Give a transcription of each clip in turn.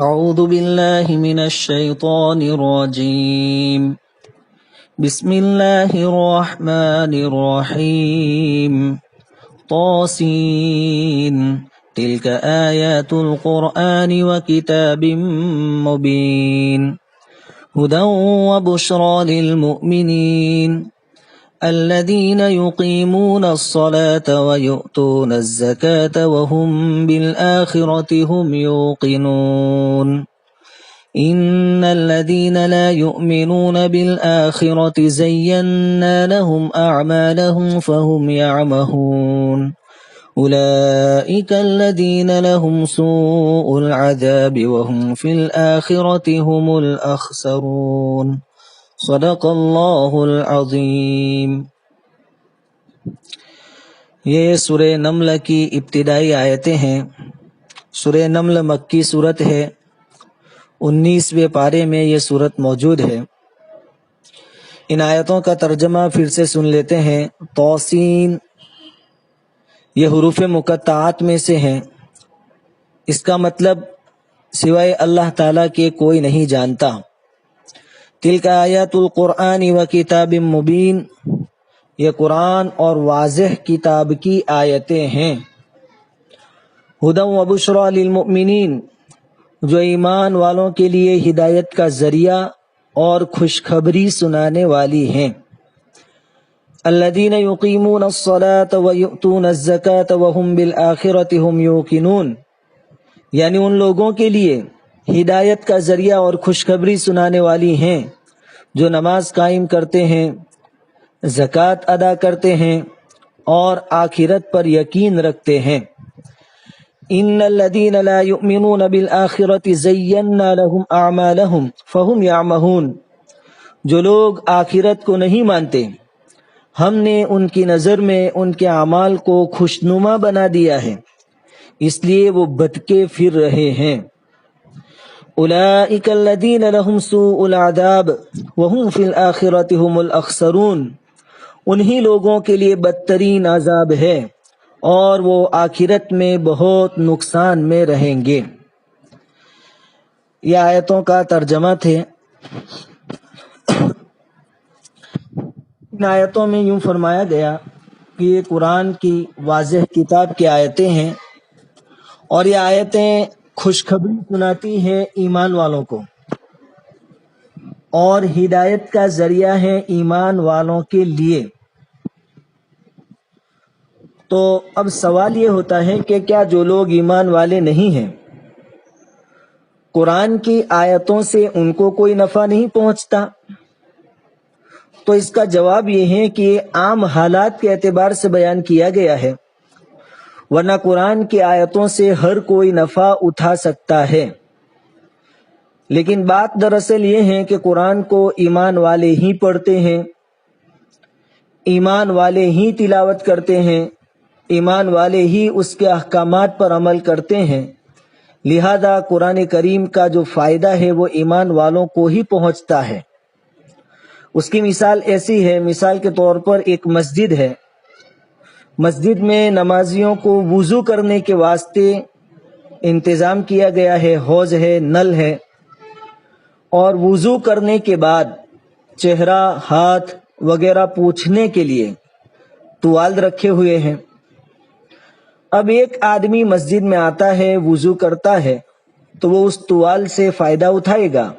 أعوذ بالله من الشيطان الرجيم. بسم الله الرحمن الرحيم. طاسين تلك آيات القرآن وكتاب مبين هدى وبشرى للمؤمنين الذين يقيمون الصلاة ويؤتون الزكاة وهم بالآخرة هم يوقنون إن الذين لا يؤمنون بالآخرة زينا لهم أعمالهم فهم يعمهون أولئك الذين لهم سوء العذاب وهم في الآخرة هم الأخسرون صدق اللہ العظیم. یہ سورہ نمل کی ابتدائی آیتیں ہیں. سورہ نمل مکی سورت ہے. 19ویں پارے میں یہ سورت موجود ہے. ان آیتوں کا ترجمہ پھر سے سن لیتے ہیں. طاسین یہ حروف مقطعات میں سے ہیں. اس کا مطلب سوائے اللہ تعالیٰ کے کوئی نہیں جانتا. تلک آیات القرآن و کتاب مبین یہ قرآن اور واضح کتاب کی آیتیں ہیں. ہدی و بشری للمؤمنین جو ایمان والوں کے لیے ہدایت کا ذریعہ اور خوشخبری سنانے والی ہیں. الذین یقیمون الصلاة ویؤتون الزکاة وهم بالآخرة هم یوقنون یعنی ان لوگوں کے لیے ہدایت کا ذریعہ اور خوشخبری سنانے والی ہیں جو نماز قائم کرتے ہیں، زکوٰۃ ادا کرتے ہیں اور آخرت پر یقین رکھتے ہیں. ان الذین لا یؤمنون بالآخرة زینا لهم اعمالهم فهم یعمہون جو لوگ آخرت کو نہیں مانتے ہم نے ان کی نظر میں ان کے اعمال کو خوشنما بنا دیا ہے اس لیے وہ بھٹکے پھر رہے ہیں. اولئک الذین لهم سوء العذاب وهم فی الآخرة هم الاخسرون انہی لوگوں کے لیے بدترین عذاب ہے اور وہ آخرت میں بہت نقصان میں رہیں گے. یہ آیتوں کا ترجمہ تھے. ان آیتوں میں یوں فرمایا گیا کہ یہ قرآن کی واضح کتاب کی آیتیں ہیں اور یہ آیتیں خوشخبری سناتی ہیں ایمان والوں کو اور ہدایت کا ذریعہ ہے ایمان والوں کے لیے. تو اب سوال یہ ہوتا ہے کہ کیا جو لوگ ایمان والے نہیں ہیں قرآن کی آیتوں سے ان کو کوئی نفع نہیں پہنچتا؟ تو اس کا جواب یہ ہے کہ عام حالات کے اعتبار سے بیان کیا گیا ہے، ورنہ قرآن کی آیتوں سے ہر کوئی نفع اٹھا سکتا ہے. لیکن بات دراصل یہ ہے کہ قرآن کو ایمان والے ہی پڑھتے ہیں، ایمان والے ہی تلاوت کرتے ہیں، ایمان والے ہی اس کے احکامات پر عمل کرتے ہیں. لہذا قرآن کریم کا جو فائدہ ہے وہ ایمان والوں کو ہی پہنچتا ہے. اس کی مثال ایسی ہے، مثال کے طور پر ایک مسجد ہے. مسجد میں نمازیوں کو وضو کرنے کے واسطے انتظام کیا گیا ہے، حوض ہے، نل ہے، اور وضو کرنے کے بعد چہرہ، ہاتھ وغیرہ پوچھنے کے لیے ٹوال رکھے ہوئے ہیں. اب ایک آدمی مسجد میں آتا ہے، وضو کرتا ہے تو وہ اس ٹوال سے فائدہ اٹھائے گا،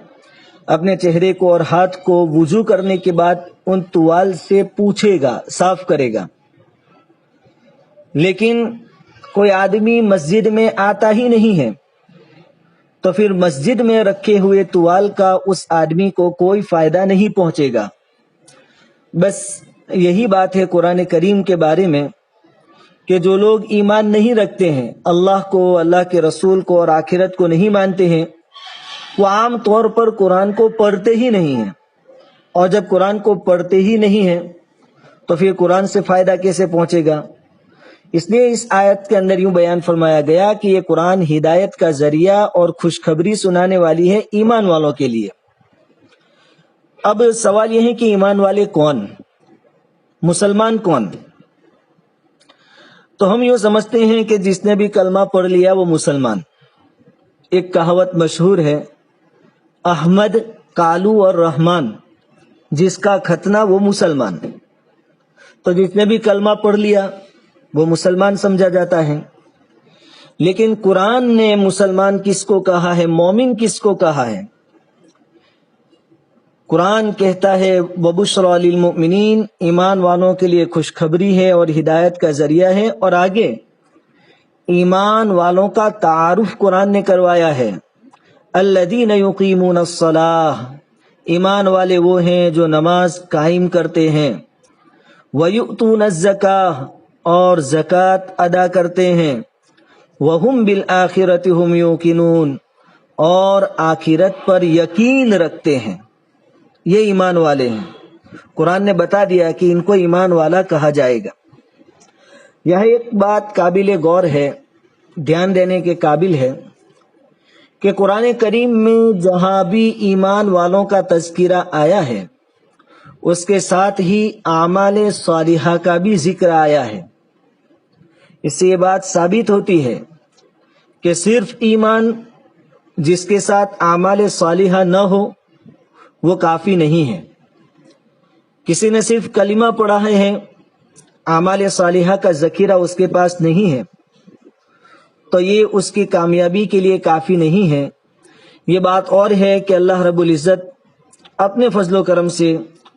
اپنے چہرے کو اور ہاتھ کو وضو کرنے کے بعد ان ٹوال سے پوچھے گا، صاف کرے گا. لیکن کوئی آدمی مسجد میں آتا ہی نہیں ہے تو پھر مسجد میں رکھے ہوئے ٹوال کا اس آدمی کو کوئی فائدہ نہیں پہنچے گا. بس یہی بات ہے قرآن کریم کے بارے میں کہ جو لوگ ایمان نہیں رکھتے ہیں، اللہ کو، اللہ کے رسول کو اور آخرت کو نہیں مانتے ہیں، وہ عام طور پر قرآن کو پڑھتے ہی نہیں ہیں. اور جب قرآن کو پڑھتے ہی نہیں ہیں تو پھر قرآن سے فائدہ کیسے پہنچے گا؟ اس لیے اس آیت کے اندر یوں بیان فرمایا گیا کہ یہ قرآن ہدایت کا ذریعہ اور خوشخبری سنانے والی ہے ایمان والوں کے لیے. اب سوال یہ ہے کہ ایمان والے کون، مسلمان کون؟ تو ہم یوں سمجھتے ہیں کہ جس نے بھی کلمہ پڑھ لیا وہ مسلمان. ایک کہاوت مشہور ہے، احمد، کالو اور رحمان، جس کا ختنہ وہ مسلمان۔ تو جس نے بھی کلمہ پڑھ لیا وہ مسلمان سمجھا جاتا ہے۔ لیکن قرآن نے مسلمان کس کو کہا ہے، مومن کس کو کہا ہے؟ قرآن کہتا ہے وَبُشْرَى لِلْمُؤْمِنِينَ، ایمان والوں کے لیے خوشخبری ہے اور ہدایت کا ذریعہ ہے۔ اور آگے ایمان والوں کا تعارف قرآن نے کروایا ہے، الَّذِينَ يُقِيمُونَ الصَّلَاةَ، ایمان والے وہ ہیں جو نماز قائم کرتے ہیں، وَيُؤْتُونَ الزَّكَاةَ، اور زکوٰۃ ادا کرتے ہیں، وَهُمْ بِالْآخِرَةِ هُمْ يُوقِنُونَ، اور آخرت پر یقین رکھتے ہیں۔ یہ ایمان والے ہیں۔ قرآن نے بتا دیا کہ ان کو ایمان والا کہا جائے گا۔ یہ ایک بات قابل غور ہے، دھیان دینے کے قابل ہے کہ قرآن کریم میں جہاں بھی ایمان والوں کا تذکرہ آیا ہے اس کے ساتھ ہی اعمال صالحہ کا بھی ذکر آیا ہے۔ اس سے یہ بات ثابت ہوتی ہے کہ صرف ایمان جس کے ساتھ اعمال صالحہ نہ ہو وہ کافی نہیں ہے۔ کسی نے صرف کلمہ پڑھا ہے، اعمال صالحہ کا ذخیرہ اس کے پاس نہیں ہے، تو یہ اس کی کامیابی کے لیے کافی نہیں ہے۔ یہ بات اور ہے کہ اللہ رب العزت اپنے فضل و کرم سے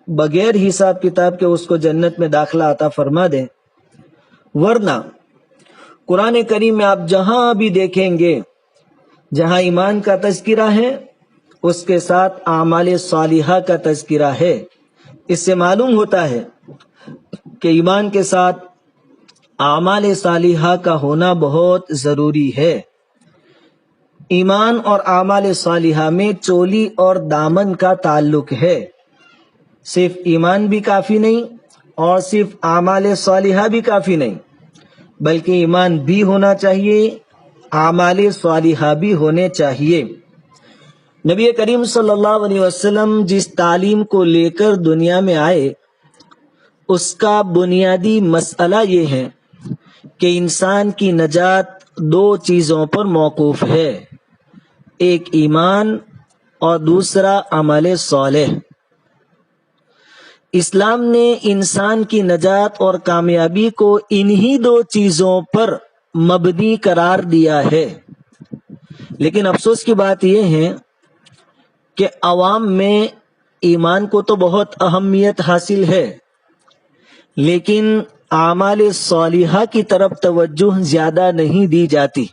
بغیر حساب کتاب کے اس کو جنت میں داخلہ عطا فرما دیں، ورنہ قرآن کریم میں آپ جہاں بھی دیکھیں گے جہاں ایمان کا تذکرہ ہے اس کے ساتھ اعمال صالحہ کا تذکرہ ہے۔ اس سے معلوم ہوتا ہے کہ ایمان کے ساتھ اعمال صالحہ کا ہونا بہت ضروری ہے۔ ایمان اور اعمال صالحہ میں چولی اور دامن کا تعلق ہے۔ صرف ایمان بھی کافی نہیں اور صرف اعمال صالحہ بھی کافی نہیں، بلکہ ایمان بھی ہونا چاہیے، اعمال صالحہ بھی ہونے چاہیے۔ نبی کریم صلی اللہ علیہ وسلم جس تعلیم کو لے کر دنیا میں آئے اس کا بنیادی مسئلہ یہ ہے کہ انسان کی نجات دو چیزوں پر موقوف ہے، ایک ایمان اور دوسرا عمل صالح۔ اسلام نے انسان کی نجات اور کامیابی کو انہی دو چیزوں پر مبنی قرار دیا ہے۔ لیکن افسوس کی بات یہ ہے کہ عوام میں ایمان کو تو بہت اہمیت حاصل ہے، لیکن اعمال صالحہ کی طرف توجہ زیادہ نہیں دی جاتی۔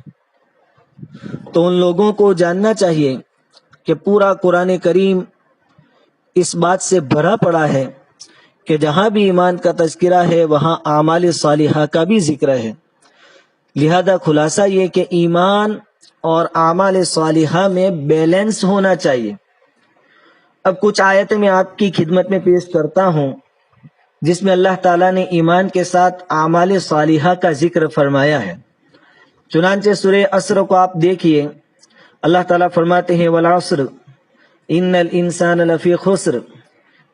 تو ان لوگوں کو جاننا چاہیے کہ پورا قرآن کریم اس بات سے بھرا پڑا ہے کہ جہاں بھی ایمان کا تذکرہ ہے وہاں اعمال صالحہ کا بھی ذکر ہے۔ لہذا خلاصہ یہ کہ ایمان اور اعمال صالحہ میں بیلنس ہونا چاہیے۔ اب کچھ آیتیں میں آپ کی خدمت میں پیش کرتا ہوں جس میں اللہ تعالیٰ نے ایمان کے ساتھ اعمال صالحہ کا ذکر فرمایا ہے۔ چنانچہ سورہ عصر کو آپ دیکھیے، اللہ تعالیٰ فرماتے ہیں والعصر ان الانسان لفی خسر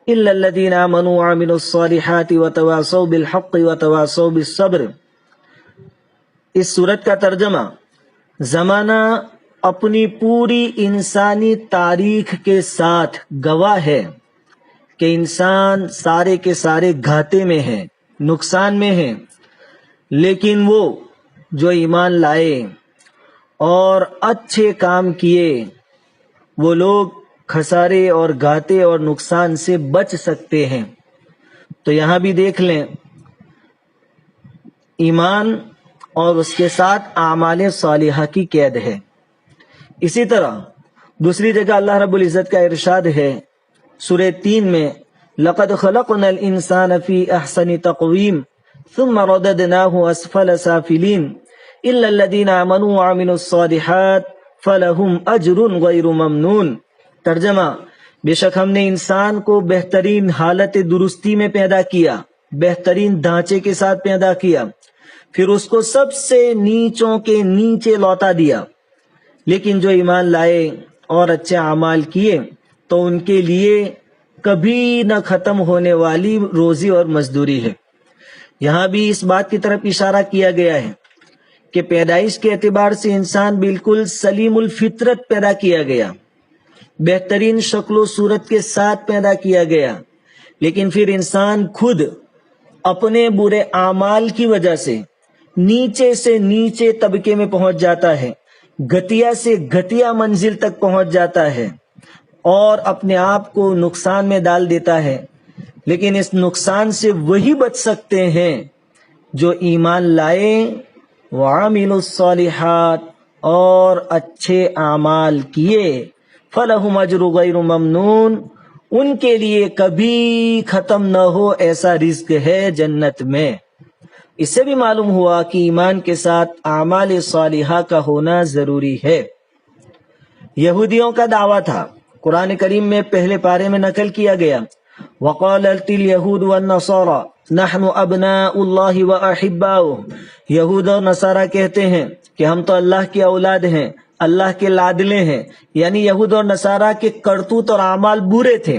الا الذین آمنوا وعملوا الصالحات وتواصوا بالحق وتواصوا بالصبر۔ اس سورت کا ترجمہ، زمانہ اپنی پوری انسانی تاریخ کے ساتھ گواہ ہے کہ انسان سارے کے سارے گھاٹے میں ہیں، نقصان میں ہیں، لیکن وہ جو ایمان لائے اور اچھے کام کیے وہ لوگ خسارے اور گھاٹے اور نقصان سے بچ سکتے ہیں۔ تو یہاں بھی دیکھ لیں، ایمان اور اس کے ساتھ اعمال صالحہ کی قید ہے۔ اسی طرح دوسری جگہ اللہ رب العزت کا ارشاد ہے سورہ 3 میں، لَقَدْ خَلَقْنَا الْإِنسَانَ فِي أَحْسَنِ تَقْوِيمٍ ثُمَّ رَدَدْنَاهُ أَسْفَلَ سَافِلِينَ إِلَّا الَّذِينَ آمَنُوا وَعَمِلُوا الصَّالِحَاتِ فَلَهُمْ أَجْرٌ غَيْرُ مَمْنُونٍ۔ ترجمہ، بے شک ہم نے انسان کو بہترین حالت درستی میں پیدا کیا، بہترین ڈھانچے کے ساتھ پیدا کیا، پھر اس کو سب سے نیچوں کے نیچے لوٹا دیا، لیکن جو ایمان لائے اور اچھے اعمال کیے تو ان کے لیے کبھی نہ ختم ہونے والی روزی اور مزدوری ہے۔ یہاں بھی اس بات کی طرف اشارہ کیا گیا ہے کہ پیدائش کے اعتبار سے انسان بالکل سلیم الفطرت پیدا کیا گیا، بہترین شکل و صورت کے ساتھ پیدا کیا گیا، لیکن پھر انسان خود اپنے برے اعمال کی وجہ سے نیچے طبقے میں پہنچ جاتا ہے، گھٹیا سے گھٹیا منزل تک پہنچ جاتا ہے اور اپنے آپ کو نقصان میں ڈال دیتا ہے۔ لیکن اس نقصان سے وہی بچ سکتے ہیں جو ایمان لائے، وعاملوا الصالحات، اور اچھے اعمال کیے، فلہم اجر غیر ممنون، ان کے لیے کبھی ختم نہ ہو ایسا رزق ہے جنت میں۔ اس سے بھی معلوم ہوا کہ ایمان کے ساتھ اعمال صالحہ کا ہونا ضروری ہے۔ یہودیوں کا دعویٰ تھا، قرآن کریم میں پہلے پارے میں نقل کیا گیا، وقالت اليہود والنصارى نحن ابناء اللہ واحباؤہ، یہود اور نصارہ کہتے ہیں کہ ہم تو اللہ کی اولاد ہیں، اللہ کے لاڈلے ہیں۔ یعنی یہود اور نصارہ کے کرتوت اور اعمال برے تھے۔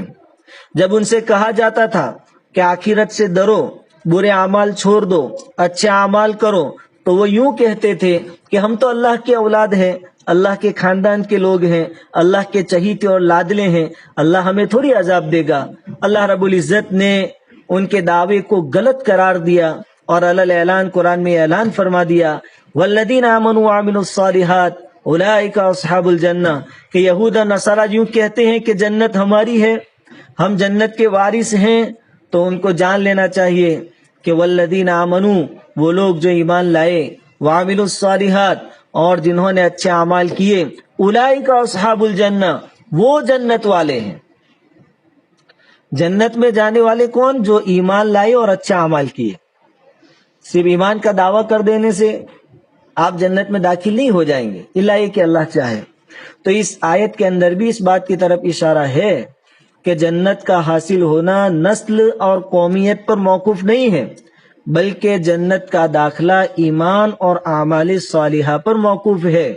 جب ان سے کہا جاتا تھا کہ آخرت سے ڈرو، برے اعمال چھوڑ دو، اچھے اعمال کرو، تو وہ یوں کہتے تھے کہ ہم تو اللہ کے اولاد ہیں، اللہ کے خاندان کے لوگ ہیں، اللہ کے چہیتے اور لاڈلے ہیں، اللہ ہمیں تھوڑی عذاب دے گا۔ اللہ رب العزت نے ان کے دعوے کو غلط قرار دیا اور علی اعلان قرآن میں اعلان فرما دیا، والذین آمنوا وعملوا الصالحات اولئک اصحاب الجنہ، کہ یہود اور نصارہ یوں کہتے ہیں کہ جنت ہماری ہے، ہم جنت کے وارث ہیں، تو ان کو جان لینا چاہیے کہ والذین آمنوا، وہ لوگ جو ایمان لائے، وعملوا الصالحات، اور جنہوں نے اچھے اعمال کیے، اولئک اصحاب الجنہ، وہ جنت والے ہیں۔ جنت میں جانے والے کون؟ جو ایمان لائے اور اچھا اعمال کیے۔ صرف ایمان کا دعویٰ کر دینے سے آپ جنت میں داخل نہیں ہو جائیں گے، الا یہ کہ اللہ چاہے۔ تو اس آیت کے اندر بھی اس بات کی طرف اشارہ ہے کہ جنت کا حاصل ہونا نسل اور قومیت پر موقوف نہیں ہے، بلکہ جنت کا داخلہ ایمان اور اعمال صالحہ پر موقوف ہے۔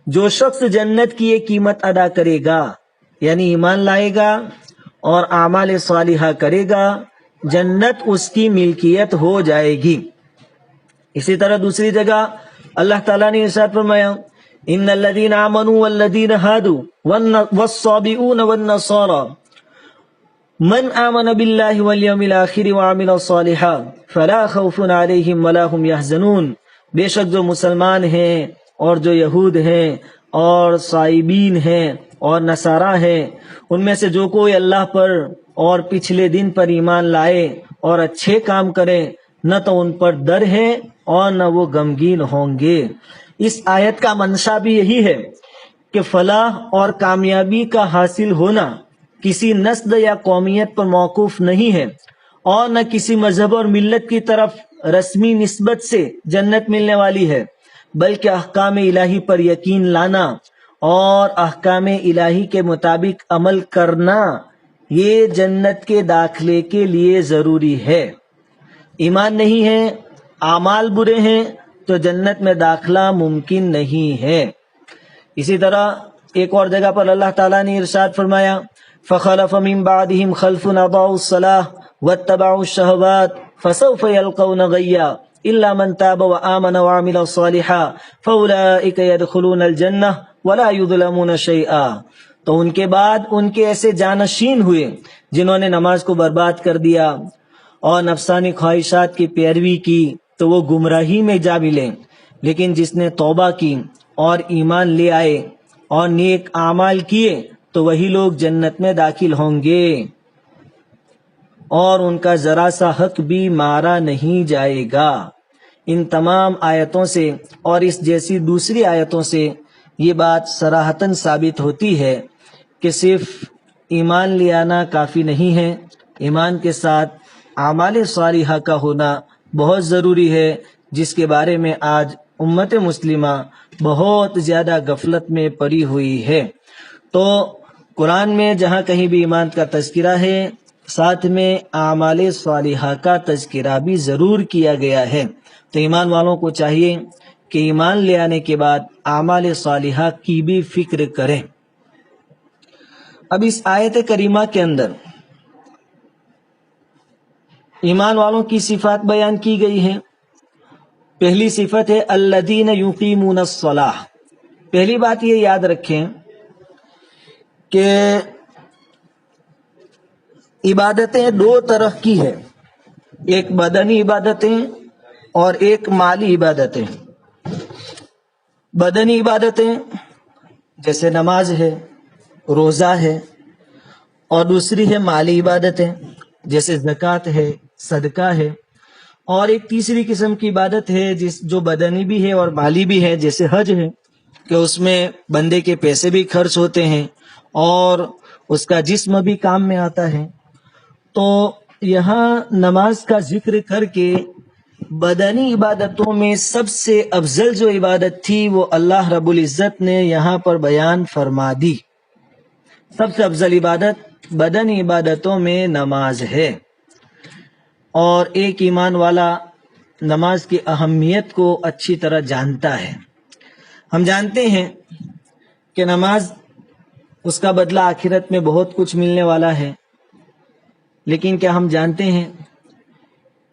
جو شخص جنت کی ایک قیمت ادا کرے گا، یعنی ایمان لائے گا اور اعمال صالحہ کرے گا، جنت اس کی ملکیت ہو جائے گی۔ اسی طرح دوسری جگہ اللہ تعالیٰ نے ارشاد فرمایا، ان الذین آمنوا والذین ہادوا والصابئون والنصارى من آمن باللہ والیوم الآخر وعمل صالحا فلا خوف علیہم ولا هم یحزنون، بے شک جو مسلمان ہیں اور جو یہود ہیں اور صائبین ہیں اور نصارہ ہیں، ان میں سے جو کوئی اللہ پر اور پچھلے دن پر ایمان لائے اور اچھے کام کرے، نہ تو ان پر ڈر ہے اور نہ وہ غمگین ہوں گے۔ اس آیت کا منشا بھی یہی ہے کہ فلاح اور کامیابی کا حاصل ہونا کسی نسل یا قومیت پر موقوف نہیں ہے، اور نہ کسی مذہب اور ملت کی طرف رسمی نسبت سے جنت ملنے والی ہے، بلکہ احکام الہی پر یقین لانا اور احکام الہی کے مطابق عمل کرنا، یہ جنت کے داخلے کے لیے ضروری ہے۔ ایمان نہیں ہے، اعمال برے ہیں، تو جنت میں داخلہ ممکن نہیں ہے۔ اسی طرح ایک اور جگہ پر اللہ تعالیٰ نے ارشاد فرمایا، فخلف من بعدهم خلف اضاعوا الصلاة واتبعوا الشهوات فسوف يلقون غيا الا من تاب وآمن وعمل صالحا فاولئك يدخلون الجنة ولا يظلمون شيئا۔ تو ان کے بعد ان کے ایسے جانشین ہوئے جنہوں نے نماز کو برباد کر دیا اور نفسانی خواہشات کی پیروی کی، تو وہ گمراہی میں جا ملے، لیکن جس نے توبہ کی اور ایمان لے آئے اور نیک اعمال کیے تو وہی لوگ جنت میں داخل ہوں گے، اور ان کا ذرا سا حق بھی مارا نہیں جائے گا۔ ان تمام آیتوں سے اور اس جیسی دوسری آیتوں سے یہ بات صراحتاً ثابت ہوتی ہے کہ صرف ایمان لے آنا کافی نہیں ہے، ایمان کے ساتھ اعمال صالحہ کا ہونا بہت ضروری ہے، جس کے بارے میں آج امت مسلمہ بہت زیادہ غفلت میں پڑی ہوئی ہے۔ تو قرآن میں جہاں کہیں بھی ایمان کا تذکرہ ہے، ساتھ میں اعمال صالحہ کا تذکرہ بھی ضرور کیا گیا ہے۔ تو ایمان والوں کو چاہیے کہ ایمان لے آنے کے بعد اعمال صالحہ کی بھی فکر کریں۔ اب اس آیت کریمہ کے اندر ایمان والوں کی صفات بیان کی گئی ہیں، پہلی صفت ہے الذین یقیمون الصلاۃ. پہلی بات یہ یاد رکھیں کہ عبادتیں دو طرح کی ہے، ایک بدنی عبادتیں اور ایک مالی عبادتیں. بدنی عبادتیں جیسے نماز ہے، روزہ ہے، اور دوسری ہے مالی عبادتیں جیسے زکوٰۃ ہے، صدقہ ہے، اور ایک تیسری قسم کی عبادت ہے جو بدنی بھی ہے اور مالی بھی ہے جیسے حج ہے، کہ اس میں بندے کے پیسے بھی خرچ ہوتے ہیں اور اس کا جسم بھی کام میں آتا ہے. تو یہاں نماز کا ذکر کر کے بدنی عبادتوں میں سب سے افضل جو عبادت تھی وہ اللہ رب العزت نے یہاں پر بیان فرما دی. سب سے افضل عبادت بدنی عبادتوں میں نماز ہے، اور ایک ایمان والا نماز کی اہمیت کو اچھی طرح جانتا ہے. ہم جانتے ہیں کہ نماز اس کا بدلہ آخرت میں بہت کچھ ملنے والا ہے، لیکن کیا ہم جانتے ہیں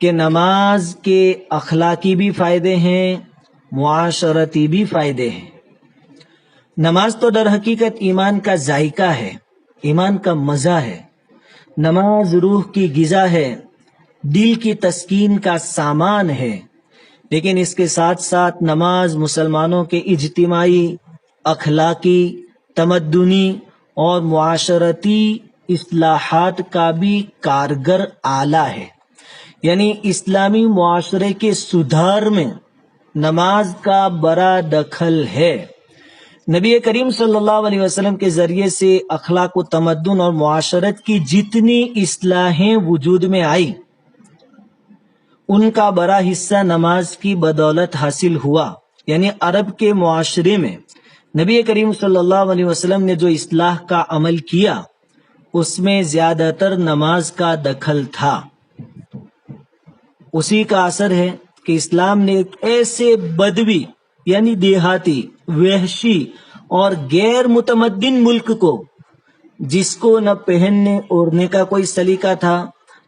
کہ نماز کے اخلاقی بھی فائدے ہیں، معاشرتی بھی فائدے ہیں. نماز تو در حقیقت ایمان کا ذائقہ ہے، ایمان کا مزہ ہے. نماز روح کی غذا ہے، دل کی تسکین کا سامان ہے. لیکن اس کے ساتھ ساتھ نماز مسلمانوں کے اجتماعی، اخلاقی، تمدنی اور معاشرتی اصلاحات کا بھی کارگر آلہ ہے. یعنی اسلامی معاشرے کے سدھار میں نماز کا بڑا دخل ہے. نبی کریم صلی اللہ علیہ وسلم کے ذریعے سے اخلاق و تمدن اور معاشرت کی جتنی اصلاحیں وجود میں آئی، ان کا بڑا حصہ نماز کی بدولت حاصل ہوا. یعنی عرب کے معاشرے میں نبی کریم صلی اللہ علیہ وسلم نے جو اصلاح کا عمل کیا اس میں زیادہ تر نماز کا دخل تھا. اسی کا اثر ہے کہ اسلام نے ایک ایسے بدوی یعنی دیہاتی، وحشی اور غیر متمدن ملک کو، جس کو نہ پہننے اوڑھنے کا کوئی سلیقہ تھا،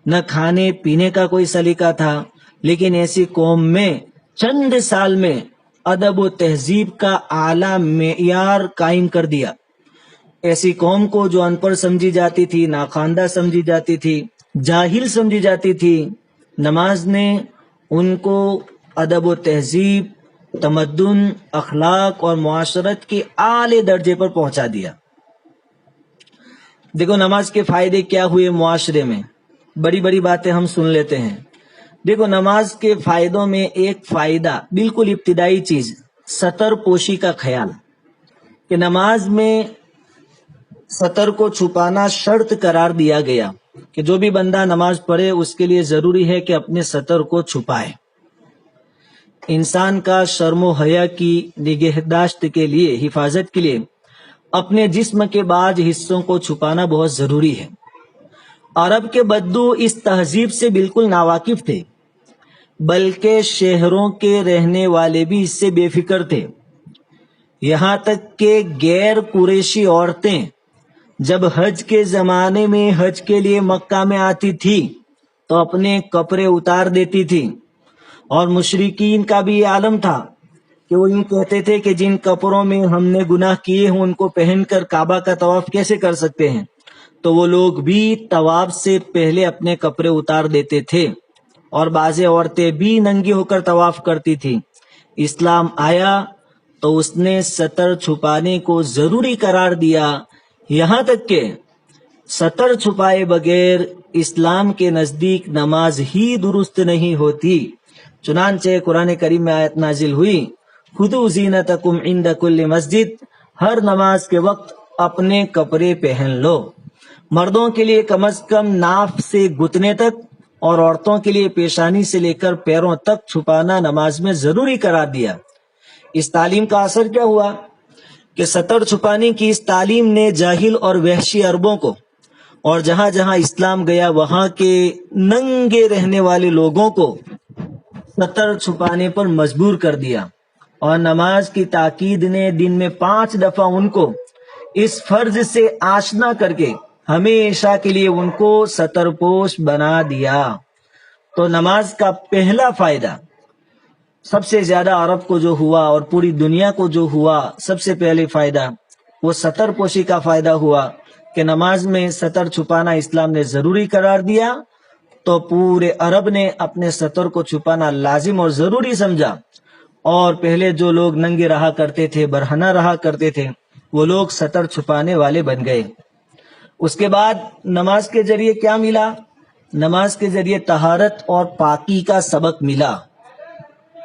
نہ کھانے پینے کا کوئی سلیقہ تھا، لیکن ایسی قوم میں چند سال میں ادب و تہذیب کا اعلیٰ معیار قائم کر دیا. ایسی قوم کو جو ان پڑھ سمجھی جاتی تھی، ناخواندہ سمجھی جاتی تھی، جاہل سمجھی جاتی تھی، نماز نے ان کو ادب و تہذیب، تمدن، اخلاق اور معاشرت کے اعلی درجے پر پہنچا دیا. دیکھو نماز کے فائدے کیا ہوئے معاشرے میں. بڑی بڑی باتیں ہم سن لیتے ہیں. دیکھو نماز کے فائدوں میں ایک فائدہ بالکل ابتدائی چیز، ستر پوشی کا خیال، کہ نماز میں ستر کو چھپانا شرط قرار دیا گیا کہ جو بھی بندہ نماز پڑھے اس کے لیے ضروری ہے کہ اپنے ستر کو چھپائے. انسان کا شرم و حیا کی نگہداشت کے لیے، حفاظت کے لیے اپنے جسم کے بعض حصوں کو چھپانا بہت ضروری ہے. عرب کے بدو اس تہذیب سے بالکل ناواقف تھے، بلکہ شہروں کے رہنے والے بھی اس سے بے فکر تھے. یہاں تک کہ غیر قریشی عورتیں جب حج کے زمانے میں حج کے لیے مکہ میں آتی تھی تو اپنے کپڑے اتار دیتی تھی. اور مشرکین کا بھی یہ عالم تھا کہ وہ یوں کہتے تھے کہ جن کپڑوں میں ہم نے گناہ کیے ہیں ان کو پہن کر کعبہ کا طواف کیسے کر سکتے ہیں. تو وہ لوگ بھی طواف سے پہلے اپنے کپڑے اتار دیتے تھے، اور بعض عورتیں بھی ننگی ہو کر طواف کرتی تھی. اسلام آیا تو اس نے ستر چھپانے کو ضروری قرار دیا، یہاں تک کہ ستر چھپائے بغیر اسلام کے نزدیک نماز ہی درست نہیں ہوتی. چنانچہ قرآن کریم میں آیت نازل ہوئی، خذوا زینتکم عند کل مسجد، ہر نماز کے وقت اپنے کپڑے پہن لو. مردوں کے لیے کم از کم ناف سے گھٹنے تک اور عورتوں کے لیے پیشانی سے لے کر پیروں تک چھپانا نماز میں ضروری قرار دیا. اس تعلیم کا اثر کیا ہوا کہ ستر چھپانے کی اس تعلیم نے جاہل اور وحشی عربوں کو، اور جہاں جہاں اسلام گیا وہاں کے ننگے رہنے والے لوگوں کو ستر چھپانے پر مجبور کر دیا. اور نماز کی تاکید نے دن میں 5 دفعہ ان کو اس فرض سے آشنا کر کے ہمیشہ کے لیے ان کو ستر پوش بنا دیا. تو نماز کا پہلا فائدہ سب سے زیادہ عرب کو جو ہوا اور پوری دنیا کو جو ہوا سب سے پہلے فائدہ وہ ستر پوشی کا فائدہ ہوا کہ نماز میں ستر چھپانا اسلام نے ضروری قرار دیا، تو پورے عرب نے اپنے ستر کو چھپانا لازم اور ضروری سمجھا، اور پہلے جو لوگ ننگے رہا کرتے تھے، برہنہ رہا کرتے تھے، وہ لوگ ستر چھپانے والے بن گئے۔ اس کے بعد نماز کے ذریعے کیا ملا؟ نماز کے ذریعے طہارت اور پاکی کا سبق ملا۔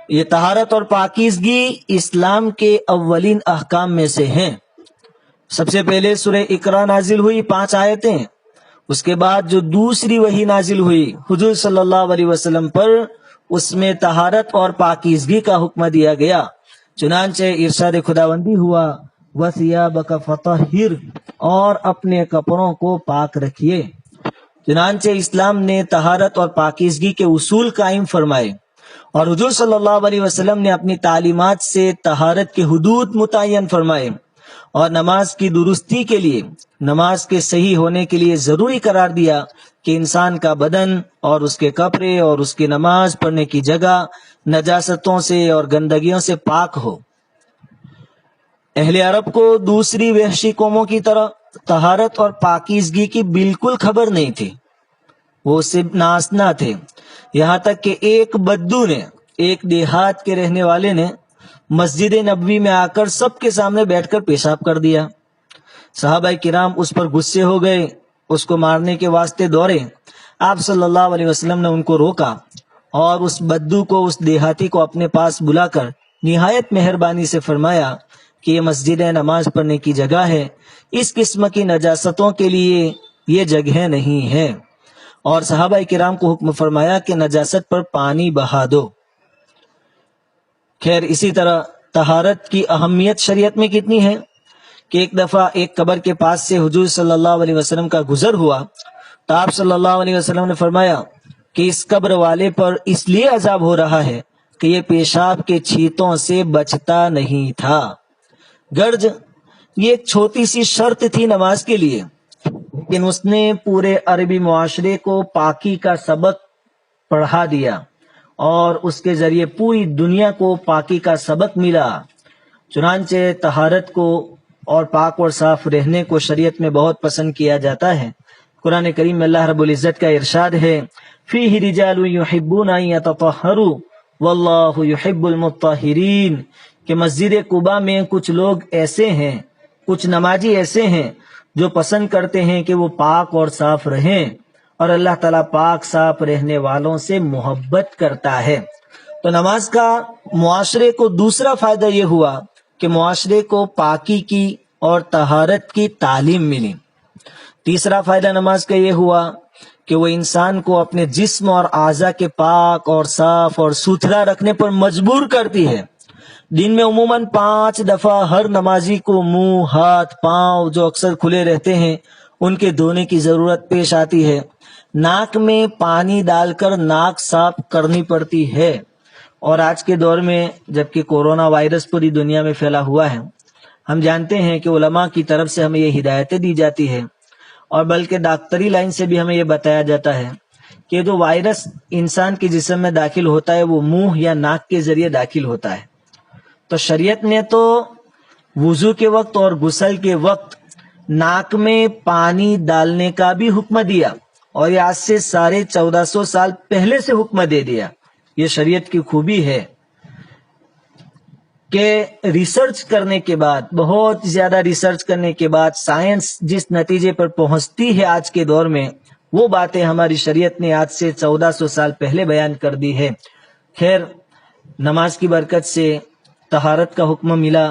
یہ طہارت اور پاکیزگی اسلام کے اولین احکام میں سے ہیں۔ سب سے پہلے سورہ اقرا نازل ہوئی 5 آیتیں، اس کے بعد جو دوسری وحی نازل ہوئی حضور صلی اللہ علیہ وسلم پر، اس میں طہارت اور پاکیزگی کا حکم دیا گیا۔ چنانچہ ارشاد خداوندی ہوا وَثِيَابَكَ فَطَهِّرْ، اور اپنے کپڑوں کو پاک رکھیے۔ چنانچہ اسلام نے طہارت اور پاکیزگی کے اصول قائم فرمائے، اور حضور صلی اللہ علیہ وسلم نے اپنی تعلیمات سے طہارت کے حدود متعین فرمائے، اور نماز کی درستی کے لیے، نماز کے صحیح ہونے کے لیے ضروری قرار دیا کہ انسان کا بدن اور اس کے کپڑے اور اس کی نماز پڑھنے کی جگہ نجاستوں سے اور گندگیوں سے پاک ہو۔ اہل عرب کو دوسری وحشی قوموں کی طرح طہارت اور پاکیزگی کی بالکل خبر نہیں تھی، وہ اس سے ناآشنا تھے، یہاں تک کہ ایک بدو نے، ایک دیہات کے رہنے والے نے مسجد نبوی میں آ کر سب کے سامنے بیٹھ کر پیشاب کر دیا۔ صحابہ کرام اس پر غصے ہو گئے، اس کو مارنے کے واسطے دوڑے۔ آپ صلی اللہ علیہ وسلم نے ان کو روکا اور اس بدو کو، اس دیہاتی کو اپنے پاس بلا کر نہایت مہربانی سے فرمایا کہ یہ مسجد نماز پڑھنے کی جگہ ہے، اس قسم کی نجاستوں کے لیے یہ جگہ نہیں ہے، اور صحابہ کرام کو حکم فرمایا کہ نجاست پر پانی بہا دو۔ خیر، اسی طرح طہارت کی اہمیت شریعت میں کتنی ہے کہ ایک دفعہ ایک قبر کے پاس سے حضور صلی اللہ علیہ وسلم کا گزر ہوا تو آپ صلی اللہ علیہ وسلم نے فرمایا کہ اس قبر والے پر اس لیے عذاب ہو رہا ہے کہ یہ پیشاب کے چھینٹوں سے بچتا نہیں تھا۔ گرج یہ ایک چھوٹی سی شرط تھی نماز کے لیے، لیکن اس نے پورے عربی معاشرے کو پاکی کا سبق پڑھا دیا، اور اس کے ذریعے پوری دنیا کو پاکی کا سبق ملا۔ چنانچہ طہارت کو اور پاک اور صاف رہنے کو شریعت میں بہت پسند کیا جاتا ہے۔ قرآن کریم میں اللہ رب العزت کا ارشاد ہے فِيهِ رِجَالٌ يُحِبُّونَ أَن يَتَطَهَّرُوا وَاللَّهُ يُحِبُّ الْمُطَّهِّرِينَ کہ مسجد قباء میں کچھ لوگ ایسے ہیں، کچھ نمازی ایسے ہیں جو پسند کرتے ہیں کہ وہ پاک اور صاف رہیں، اور اللہ تعالیٰ پاک صاف رہنے والوں سے محبت کرتا ہے۔ تو نماز کا معاشرے کو دوسرا فائدہ یہ ہوا کہ معاشرے کو پاکی کی اور طہارت کی تعلیم ملی۔ تیسرا فائدہ نماز کا یہ ہوا کہ وہ انسان کو اپنے جسم اور اعضاء کے پاک اور صاف اور ستھرا رکھنے پر مجبور کرتی ہے۔ دن میں عموماً 5 دفعہ ہر نمازی کو منہ، ہاتھ، پاؤں جو اکثر کھلے رہتے ہیں ان کے دھونے کی ضرورت پیش آتی ہے۔ ناک میں پانی ڈال کر ناک صاف کرنی پڑتی ہے، اور آج کے دور میں جبکہ کورونا وائرس پوری دنیا میں پھیلا ہوا ہے، ہم جانتے ہیں کہ علماء کی طرف سے ہمیں یہ ہدایتیں دی جاتی ہے، اور بلکہ ڈاکٹری لائن سے بھی ہمیں یہ بتایا جاتا ہے کہ جو وائرس انسان کے جسم میں داخل ہوتا ہے وہ منہ یا ناک کے ذریعے داخل ہوتا ہے۔ تو شریعت نے تو وضو کے وقت اور غسل کے وقت ناک میں پانی ڈالنے کا بھی حکم دیا، اور یہ آج سے 1450 سال پہلے سے حکم دے دیا۔ یہ شریعت کی خوبی ہے کہ ریسرچ کرنے کے بعد، بہت زیادہ ریسرچ کرنے کے بعد سائنس جس نتیجے پر پہنچتی ہے آج کے دور میں، وہ باتیں ہماری شریعت نے آج سے 1400 سال پہلے بیان کر دی ہے۔ خیر، نماز کی برکت سے طہارت کا حکم ملا،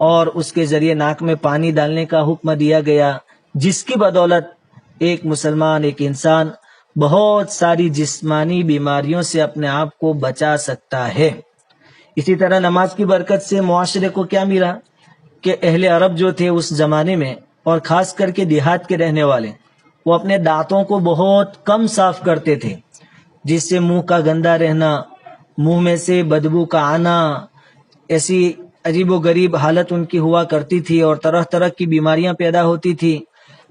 اور اس کے ذریعے ناک میں پانی ڈالنے کا حکم دیا گیا، جس کی بدولت ایک مسلمان، ایک انسان بہت ساری جسمانی بیماریوں سے اپنے آپ کو بچا سکتا ہے۔ اسی طرح نماز کی برکت سے معاشرے کو کیا ملا کہ اہل عرب جو تھے اس زمانے میں، اور خاص کر کے دیہات کے رہنے والے، وہ اپنے دانتوں کو بہت کم صاف کرتے تھے، جس سے منہ کا گندا رہنا، منہ میں سے بدبو کا آنا، ایسی عجیب و غریب حالت ان کی ہوا کرتی تھی، اور طرح طرح کی بیماریاں پیدا ہوتی تھی۔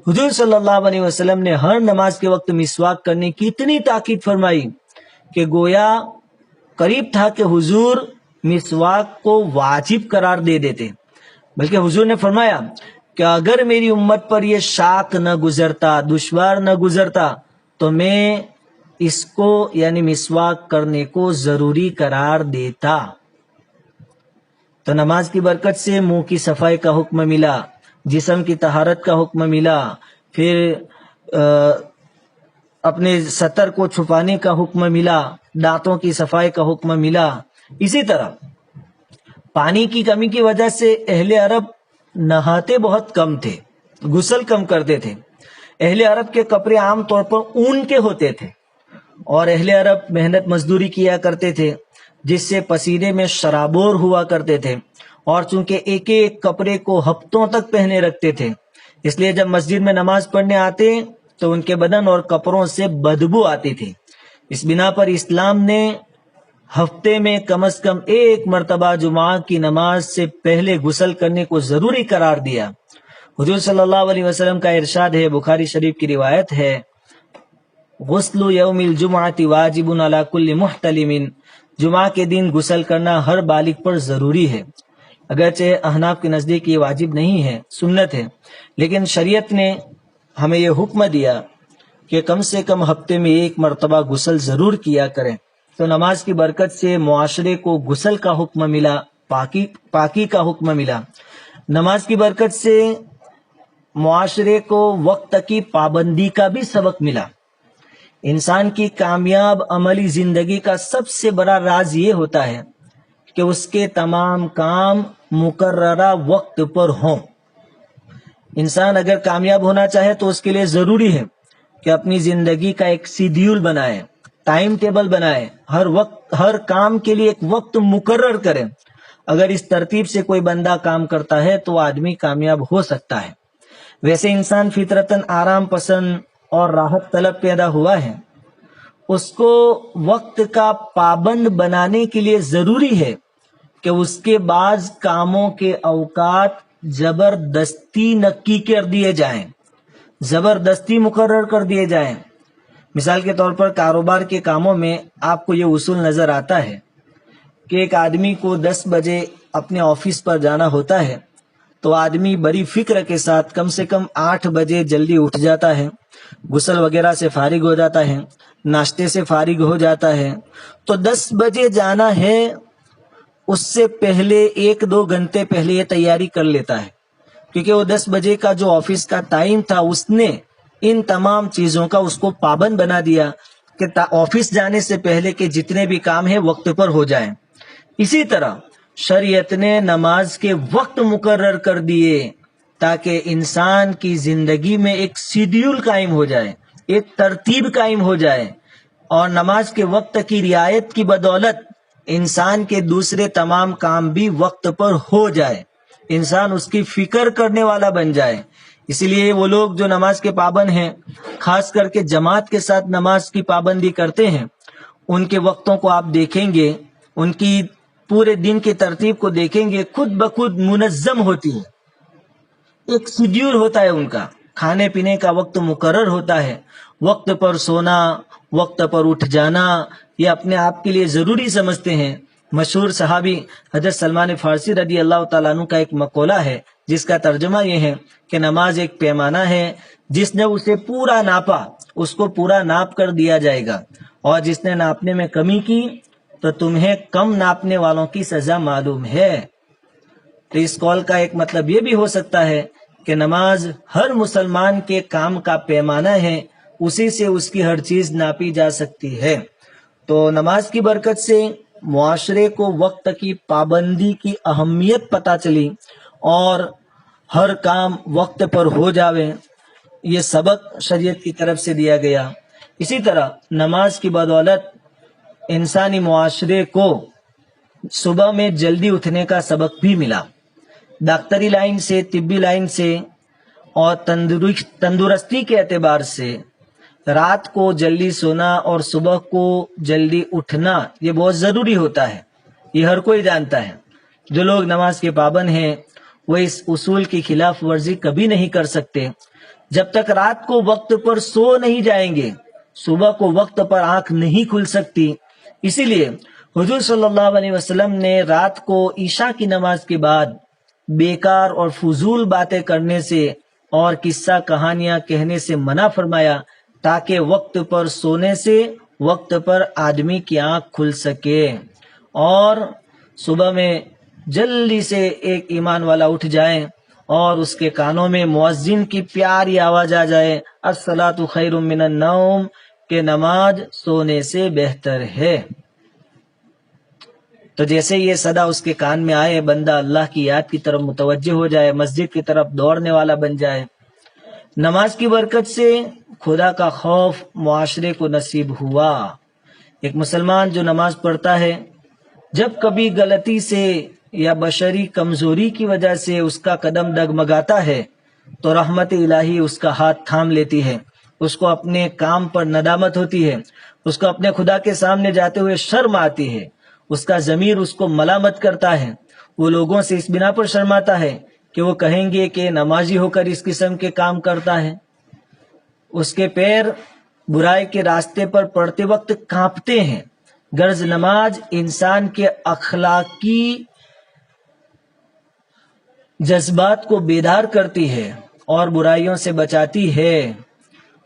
حضور صلی اللہ علیہ وسلم نے ہر نماز کے وقت مسواک کرنے کی اتنی تاکید فرمائی کہ گویا قریب تھا کہ حضور مسواک کو واجب قرار دے دیتے، بلکہ حضور نے فرمایا کہ اگر میری امت پر یہ شاق نہ گزرتا، دشوار نہ گزرتا، تو میں اس کو یعنی مسواک کرنے کو ضروری قرار دیتا۔ تو نماز کی برکت سے منہ کی صفائی کا حکم ملا، جسم کی طہارت کا حکم ملا، پھر اپنے سطر کو چھپانے کا حکم ملا، دانتوں کی صفائی کا حکم ملا۔ اسی طرح پانی کی کمی کی وجہ سے اہل عرب نہاتے بہت کم تھے، غسل کم کرتے تھے۔ اہل عرب کے کپڑے عام طور پر اون کے ہوتے تھے، اور اہل عرب محنت مزدوری کیا کرتے تھے، جس سے پسینے میں شرابور ہوا کرتے تھے، اور چونکہ ایک ایک کپڑے کو ہفتوں تک پہنے رکھتے تھے، اس لیے جب مسجد میں نماز پڑھنے آتے تو ان کے بدن اور کپڑوں سے بدبو آتی تھی۔ اس بنا پر اسلام نے ہفتے میں کم از کم ایک مرتبہ جمعہ کی نماز سے پہلے غسل کرنے کو ضروری قرار دیا۔ حضور صلی اللہ علیہ وسلم کا ارشاد ہے، بخاری شریف کی روایت ہے، غسل یوم الجمعۃ واجب علی کل محتلم، جمعہ کے دن غسل کرنا ہر بالغ پر ضروری ہے۔ اگرچہ احناف کے نزدیک یہ واجب نہیں ہے، سنت ہے، لیکن شریعت نے ہمیں یہ حکم دیا کہ کم سے کم ہفتے میں ایک مرتبہ غسل ضرور کیا کریں۔ تو نماز کی برکت سے معاشرے کو غسل کا حکم ملا، پاکی کا حکم ملا۔ نماز کی برکت سے معاشرے کو وقت کی پابندی کا بھی سبق ملا۔ انسان کی کامیاب عملی زندگی کا سب سے بڑا راز یہ ہوتا ہے کہ اس کے تمام کام مقررہ وقت پر ہوں۔ انسان اگر کامیاب ہونا چاہے تو اس کے لیے ضروری ہے کہ اپنی زندگی کا ایک شیڈیول بنائے، ٹائم ٹیبل بنائے، ہر کام کے لیے ایک وقت مقرر کرے۔ اگر اس ترتیب سے کوئی بندہ کام کرتا ہے تو آدمی کامیاب ہو سکتا ہے۔ ویسے انسان فطرتاً آرام پسند اور راحت طلب پیدا ہوا ہے، اس کو وقت کا پابند بنانے کے لیے ضروری ہے کہ اس کے بعض کاموں کے اوقات زبردستی نکی کر دیے جائیں، زبردستی مقرر کر دیے جائیں۔ مثال کے طور پر کاروبار کے کاموں میں آپ کو یہ اصول نظر آتا ہے کہ ایک آدمی کو 10 بجے اپنے آفس پر جانا ہوتا ہے، تو آدمی بڑی فکر کے ساتھ کم سے کم 8 بجے جلدی اٹھ جاتا ہے، غسل وغیرہ سے فارغ ہو جاتا ہے، ناشتے سے فارغ ہو جاتا ہے، تو 10 بجے جانا ہے، اس سے پہلے 1-2 گھنٹے پہلے یہ تیاری کر لیتا ہے، کیونکہ وہ 10 بجے کا جو آفس کا ٹائم تھا اس نے ان تمام چیزوں کا اس کو پابند بنا دیا کہ آفس جانے سے پہلے کے جتنے بھی کام ہیں وقت پر ہو جائیں۔ اسی طرح شریعت نے نماز کے وقت مقرر کر دیے تاکہ انسان کی زندگی میں ایک شیڈیول قائم ہو جائے، ایک ترتیب قائم ہو جائے، اور نماز کے وقت کی رعایت کی بدولت انسان کے دوسرے تمام کام بھی وقت پر ہو جائے، انسان اس کی فکر کرنے والا بن جائے۔ اسی لیے وہ لوگ جو نماز کے پابند ہیں، خاص کر کے جماعت کے ساتھ نماز کی پابندی کرتے ہیں، ان کے وقتوں کو آپ دیکھیں گے، ان کی پورے دن کی ترتیب کو دیکھیں گے، خود بخود منظم ہوتی ہے، ایک شیڈیول ہوتا ہے ان کا، کھانے پینے کا وقت مقرر ہوتا ہے، وقت پر سونا، وقت پر اٹھ جانا، یہ اپنے آپ کے لیے ضروری سمجھتے ہیں۔ مشہور صحابی حضرت سلمان فارسی رضی اللہ تعالیٰ عنہ کا ایک مقولہ ہے جس کا ترجمہ یہ ہے کہ نماز ایک پیمانہ ہے، جس نے اسے پورا ناپا اس کو پورا ناپ کر دیا جائے گا، اور جس نے ناپنے میں کمی کی تو تمہیں کم ناپنے والوں کی سزا معلوم ہے۔ تو اس قول کا ایک مطلب یہ بھی ہو سکتا ہے کہ نماز ہر مسلمان کے کام کا پیمانہ ہے، اسی سے اس کی ہر چیز ناپی جا سکتی ہے۔ تو نماز کی برکت سے معاشرے کو وقت کی پابندی کی اہمیت پتہ چلی، اور ہر کام وقت پر ہو جاوے، یہ سبق شریعت کی طرف سے دیا گیا۔ اسی طرح نماز کی بدولت انسانی معاشرے کو صبح میں جلدی اٹھنے کا سبق بھی ملا۔ ڈاکٹری لائن سے، طبی لائن سے اور تندرستی کے اعتبار سے رات کو جلدی سونا اور صبح کو جلدی اٹھنا یہ بہت ضروری ہوتا ہے، یہ ہر کوئی جانتا ہے۔ جو لوگ نماز کے پابند ہیں وہ اس اصول کی خلاف ورزی کبھی نہیں کر سکتے۔ جب تک رات کو وقت پر سو نہیں جائیں گے، صبح کو وقت پر آنکھ نہیں کھل سکتی۔ اسی لیے حضور صلی اللہ علیہ وسلم نے رات کو عشاء کی نماز کے بعد بیکار اور فضول باتیں کرنے سے اور قصہ کہانیاں کہنے سے منع فرمایا تاکہ وقت پر سونے سے وقت پر آدمی کی آنکھ کھل سکے اور صبح میں جلدی سے ایک ایمان والا اٹھ جائے اور اس کے کانوں میں مؤذن کی پیاری آواز آ جائے الصلاۃ خیر من النوم کہ نماز سونے سے بہتر ہے۔ تو جیسے یہ صدا اس کے کان میں آئے بندہ اللہ کی یاد کی طرف متوجہ ہو جائے، مسجد کی طرف دوڑنے والا بن جائے۔ نماز کی برکت سے خدا کا خوف معاشرے کو نصیب ہوا۔ ایک مسلمان جو نماز پڑھتا ہے جب کبھی غلطی سے یا بشری کمزوری کی وجہ سے اس کا قدم ڈگمگاتا ہے تو رحمت الہی اس کا ہاتھ تھام لیتی ہے، اس کو اپنے کام پر ندامت ہوتی ہے، اس کو اپنے خدا کے سامنے جاتے ہوئے شرم آتی ہے، اس کا ضمیر اس کو ملامت کرتا ہے، وہ لوگوں سے اس بنا پر شرماتا ہے کہ وہ کہیں گے کہ نمازی ہو کر اس قسم کے کام کرتا ہے۔ اس کے پیر برائی کے راستے پر پڑتے وقت کانپتے ہیں۔ غرض نماز انسان کے اخلاقی جذبات کو بیدار کرتی ہے اور برائیوں سے بچاتی ہے،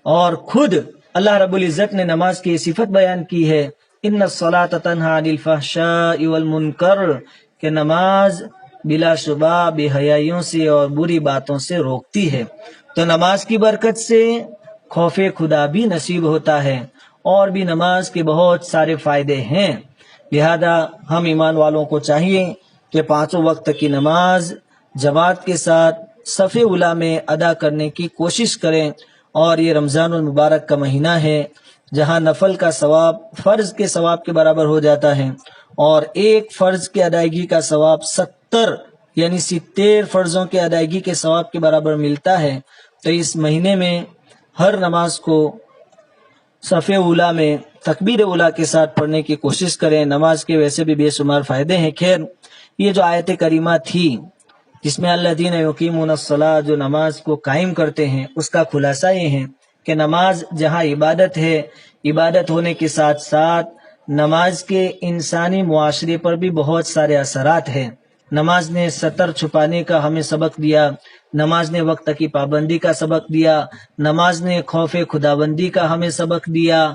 اور خود اللہ رب العزت نے نماز کی صفت بیان کی ہے ان الصلاۃ تنہی عن الفحشاء والمنکر کہ نماز بلا شبہ بے حیائیوں سے اور بری باتوں سے روکتی ہے۔ تو نماز کی برکت سے خوف خدا بھی نصیب ہوتا ہے اور بھی نماز کے بہت سارے فائدے ہیں۔ لہذا ہم ایمان والوں کو چاہیے کہ 5 وقت کی نماز جماعت کے ساتھ صف اولی میں ادا کرنے کی کوشش کریں، اور یہ رمضان المبارک کا مہینہ ہے جہاں نفل کا ثواب فرض کے ثواب کے برابر ہو جاتا ہے، اور ایک فرض کی ادائیگی کا ثواب 70 یعنی 70 فرضوں کے ادائیگی کے ثواب کے برابر ملتا ہے۔ تو اس مہینے میں ہر نماز کو صف اولی میں تکبیر اولی کے ساتھ پڑھنے کی کوشش کریں۔ نماز کے ویسے بھی بے شمار فائدے ہیں۔ خیر، یہ جو آیت کریمہ تھی جس میں الذین یقیمون الصلاۃ جو نماز کو قائم کرتے ہیں، اس کا خلاصہ یہ ہے کہ نماز جہاں عبادت ہے، عبادت ہونے کے ساتھ ساتھ نماز کے انسانی معاشرے پر بھی بہت سارے اثرات ہیں۔ نماز نے ستر چھپانے کا ہمیں سبق دیا، نماز نے وقت کی پابندی کا سبق دیا، نماز نے خوف خداوندی کا ہمیں سبق دیا،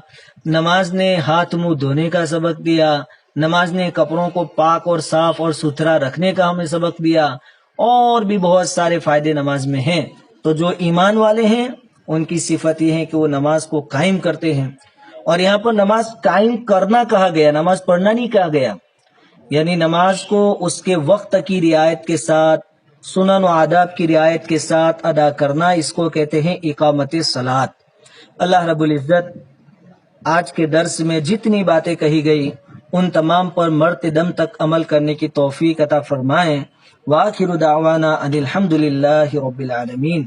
نماز نے ہاتھ منہ دھونے کا سبق دیا، نماز نے کپڑوں کو پاک اور صاف اور ستھرا رکھنے کا ہمیں سبق دیا، اور بھی بہت سارے فائدے نماز میں ہیں۔ تو جو ایمان والے ہیں ان کی صفت یہ ہے کہ وہ نماز کو قائم کرتے ہیں، اور یہاں پر نماز قائم کرنا کہا گیا، نماز پڑھنا نہیں کہا گیا، یعنی نماز کو اس کے وقت کی رعایت کے ساتھ، سنن و آداب کی رعایت کے ساتھ ادا کرنا، اس کو کہتے ہیں اقامت صلاۃ۔ اللہ رب العزت آج کے درس میں جتنی باتیں کہی گئی ان تمام پر مرتے دم تک عمل کرنے کی توفیق عطا فرمائیں۔ وآخر دعوانا ان الحمد للہ رب العالمین۔